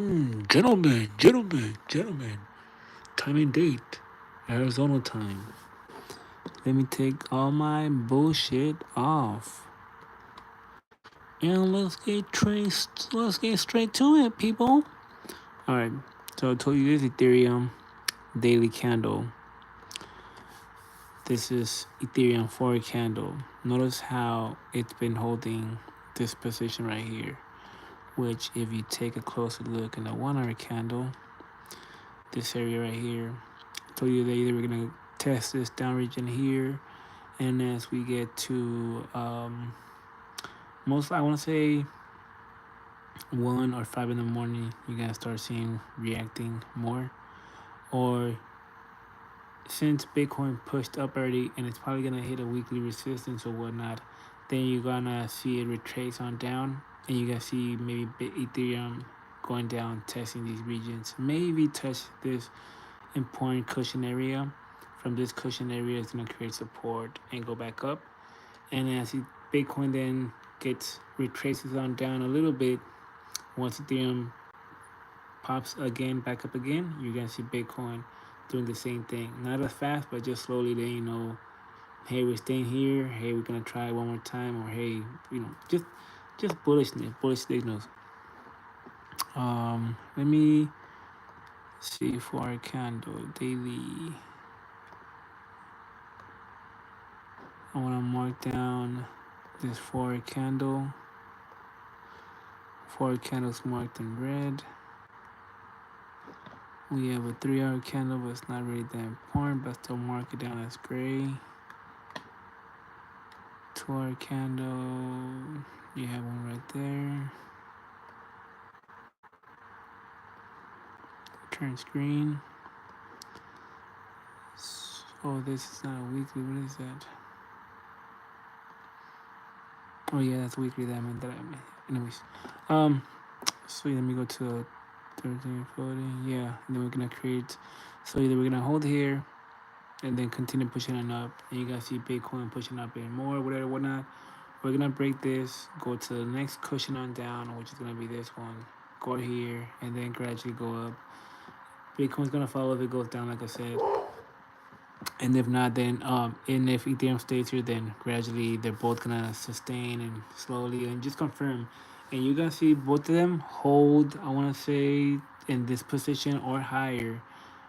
Gentlemen, time and date, Arizona time. Let me take all my bullshit off. And let's get straight to it, people. Alright, so I told you this Ethereum daily candle. This is Ethereum 4 candle. Notice how it's been holding this position right here. Which, if you take a closer look in the 1 hour candle, this area right here, I told you that either we're gonna test this down region here, and as we get to most, I want to say 1 or 5 in the morning, you're gonna start seeing reacting more. Or since Bitcoin pushed up already, and it's probably gonna hit a weekly resistance or whatnot, then you're gonna see it retrace on down, and you gonna see maybe Ethereum going down, testing these regions, maybe touch this important cushion area. From this cushion area, it's gonna create support and go back up. And as Bitcoin then gets retraces on down a little bit, once Ethereum pops again, back up again, you're gonna see Bitcoin doing the same thing. Not as fast, but just slowly. Then hey, we're staying here. Hey, we're gonna try one more time, or hey, just bullishness, bullish signals. Let me see for our candle daily. I want to mark down this 4 candle. 4 candles marked in red. We have a 3 hour candle, but it's not really that important, but still mark it down as gray. 2 hour candle, you have one right there. Turns green. Oh, this is not a weekly. What is that? Oh yeah, that's weekly. That meant. Anyways, so let me go to 13, 40. Yeah, and then we're gonna create. So either we're gonna hold here, and then continue pushing it up, and you guys see Bitcoin pushing up even more, whatever, whatnot. We're gonna break this, go to the next cushion on down, which is gonna be this one. Go here, and then gradually go up. Bitcoin's gonna follow if it goes down, like I said. And if not, then and if Ethereum stays here, then gradually they're both gonna sustain and slowly and just confirm. And you're gonna see both of them hold. I want to say in this position or higher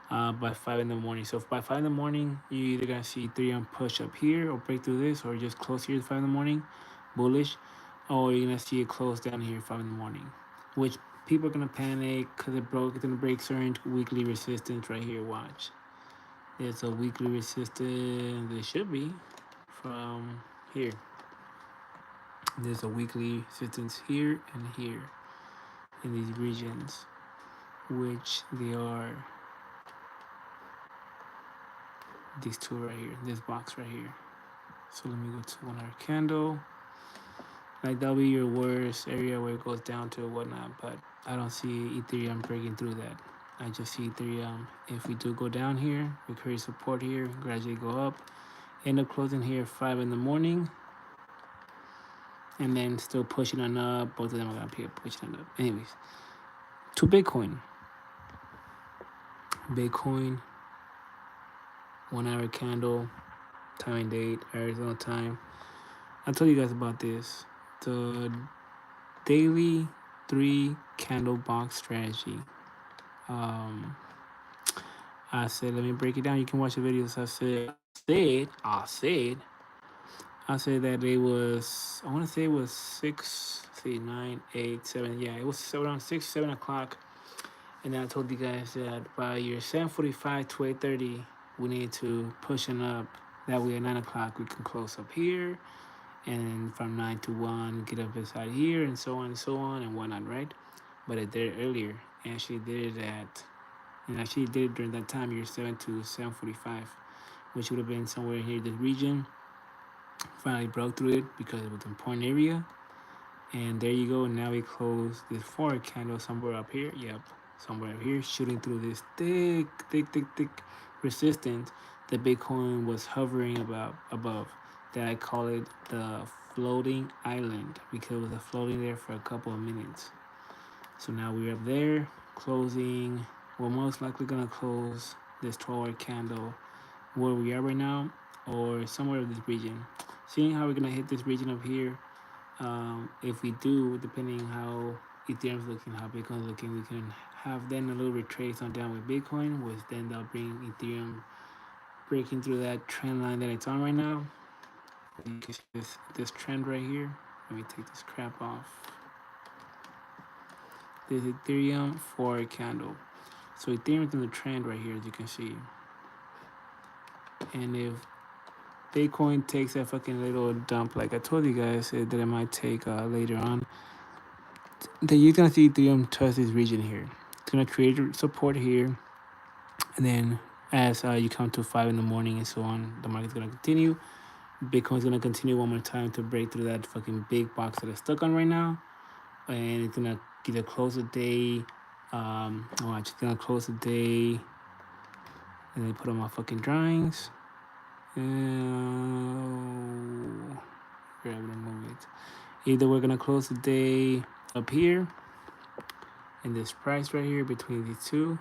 by 5 in the morning. So if by 5 in the morning, you either gonna see Ethereum push up here or break through this, or just close here at 5 in the morning, bullish, or you're gonna see it close down here at 5 in the morning, which people are gonna panic because it broke. It's gonna break certain weekly resistance right here. Watch. There's a weekly resistance. There should be from here. There's a weekly resistance here and here in these regions, which they are these two right here, this box right here. So let me go to 1 hour candle. Like that'll be your worst area where it goes down to whatnot, but I don't see Ethereum breaking through that. I just see Ethereum. If we do go down here, we create support here, gradually go up, end up closing here at 5 in the morning, and then still pushing on up. Both of them are gonna be pushing on up. Anyways, to Bitcoin. Bitcoin, 1 hour candle, time and date, Arizona time. I told you guys about this. The daily 3 candle box strategy. I said, let me break it down. You can watch the videos. I said that it was, I want to say it was 6, see, 9, 8, 7. Yeah, it was around 6, 7 o'clock. And then I told you guys that by your 7:45 to 8:30, we need to push it up. That way at 9 o'clock, we can close up here. And from 9 to 1, get up inside here, and so on and whatnot, right? But it did it earlier. And actually did it at, and actually did it during that time, year 7 to 7:45, which would have been somewhere here in this region. Finally broke through it because it was an important area. And there you go. Now we close this 4 candle somewhere up here. Yep, somewhere up here, shooting through this thick resistance that Bitcoin was hovering about above. That I call it the floating island because it was floating there for a couple of minutes. So now we're up there. closing. We're most likely gonna close this 12-hour candle where we are right now, or somewhere in this region. Seeing how we're gonna hit this region up here. If we do, depending how Ethereum's looking, how Bitcoin's looking, we can have then a little retrace on down with Bitcoin, which then that'll bring Ethereum breaking through that trend line that it's on right now. You can see this trend right here. Let me take this crap off. This Ethereum 4 candle. So Ethereum's in the trend right here, as you can see. And if Bitcoin takes that fucking little dump, like I told you guys that it might take later on, then you're gonna see Ethereum touch this region here. It's gonna create support here, and then as you come to 5 in the morning and so on, the market's gonna continue. Bitcoin's gonna continue one more time to break through that fucking big box that it's stuck on right now, and it's gonna either close the day. Watch, it's gonna close the day, and then put on my fucking drawings. Grab it and move it. Either we're gonna close the day up here in this price right here between these two,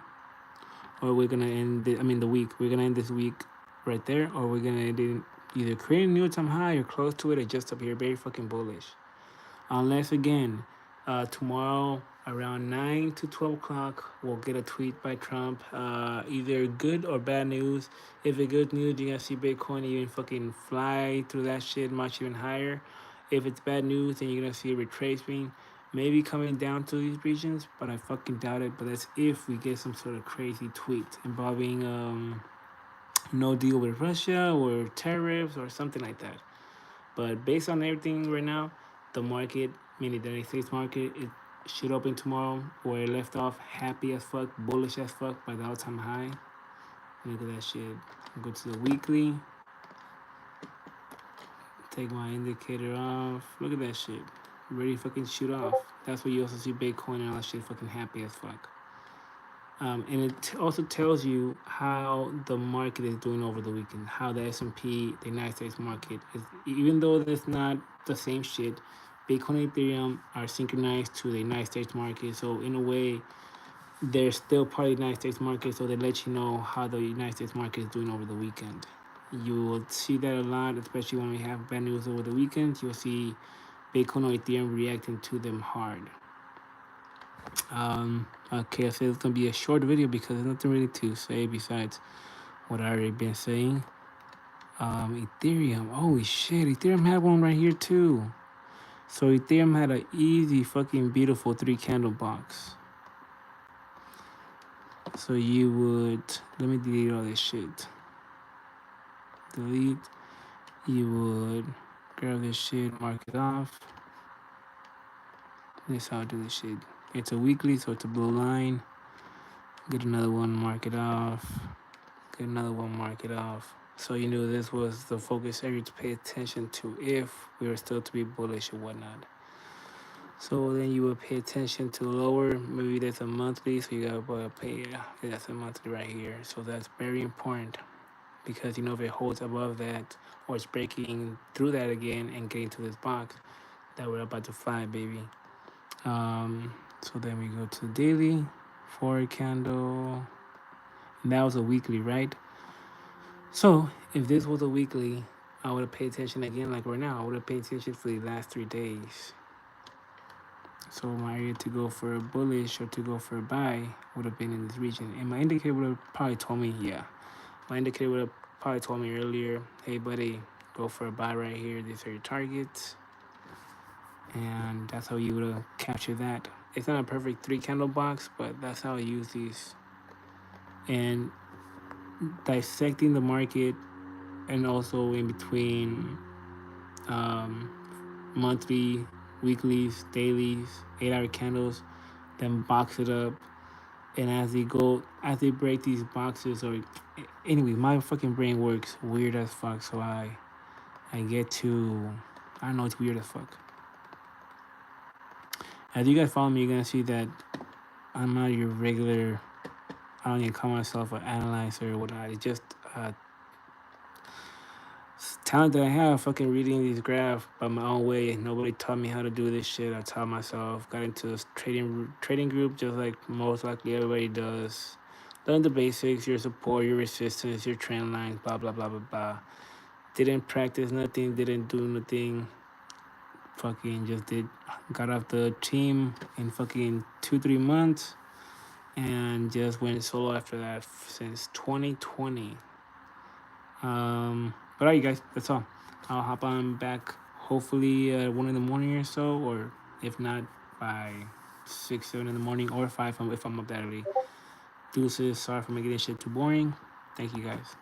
or we're gonna end the week. We're gonna end this week right there, or we're gonna end it either create a new all-time high or close to it or just up here. Very fucking bullish. Unless again, tomorrow around 9 to 12 o'clock, we'll get a tweet by Trump, either good or bad news. If it's good news, you're gonna see Bitcoin even fucking fly through that shit much even higher. If it's bad news, then you're gonna see a retracement, maybe coming down to these regions, but I fucking doubt it. But that's if we get some sort of crazy tweet involving no deal with Russia or tariffs or something like that. But based on everything right now, the market, meaning the United States market, it should open tomorrow where it left off, happy as fuck, bullish as fuck by the all-time high. Look at that shit. I'll go to the weekly. Take my indicator off. Look at that shit. Ready to fucking shoot off. That's where you also see Bitcoin and all that shit fucking happy as fuck. And it also tells you how the market is doing over the weekend, how the S&P, the United States market is, even though that's not the same shit, Bitcoin and Ethereum are synchronized to the United States market. So in a way, they're still part of the United States market, so they let you know how the United States market is doing over the weekend. You will see that a lot, especially when we have bad news over the weekend. You'll see Bitcoin or Ethereum reacting to them hard. Okay, I said it's gonna be a short video because there's nothing really to say besides what I already been saying. Ethereum, holy shit, Ethereum had one right here too. So Ethereum had an easy fucking beautiful 3 candle box. So you would, let me delete all this shit. Delete, you would grab this shit, mark it off. This is how I do this shit. It's a weekly, so it's a blue line. Get another one, mark it off. Get another one, mark it off. So you knew this was the focus area to pay attention to if we were still to be bullish or whatnot. So then you would pay attention to lower, maybe that's a monthly, so you gotta pay, that's a monthly right here. So that's very important because you know if it holds above that or it's breaking through that again and getting to this box, that we're about to fly, baby. So then we go to daily, 4 candle, and that was a weekly, right? So if this was a weekly, I would have paid attention again, like right now. I would have paid attention for the last 3 days. So my area to go for a bullish or to go for a buy would have been in this region. And my indicator would have probably told me, yeah. My indicator would have probably told me earlier, hey buddy, go for a buy right here. These are your targets. And that's how you would have captured that. It's not a perfect 3 candle box, but that's how I use these. And dissecting the market and also in between monthly, weeklies, dailies, 8-hour candles, then box it up. And as they break these boxes, or anyway, my fucking brain works weird as fuck. So I get to, I don't know, it's weird as fuck. As you guys follow me, you're gonna see that I'm not your regular, I don't even call myself an analyzer or whatnot. It's just talent that I have, fucking reading these graphs by my own way. Nobody taught me how to do this shit. I taught myself. Got into a trading group, just like most likely everybody does. Learn the basics, your support, your resistance, your trend lines, blah blah blah blah blah. Didn't practice nothing. Didn't do nothing. Fucking just did. Got off the team in fucking 2 3 months, and just went solo after that since 2020. But alright, guys, that's all. I'll hop on back hopefully at 1 in the morning or so, or if not by 6 7 in the morning, or 5 if I'm up that early. Deuces. Sorry for making this shit too boring. Thank you guys.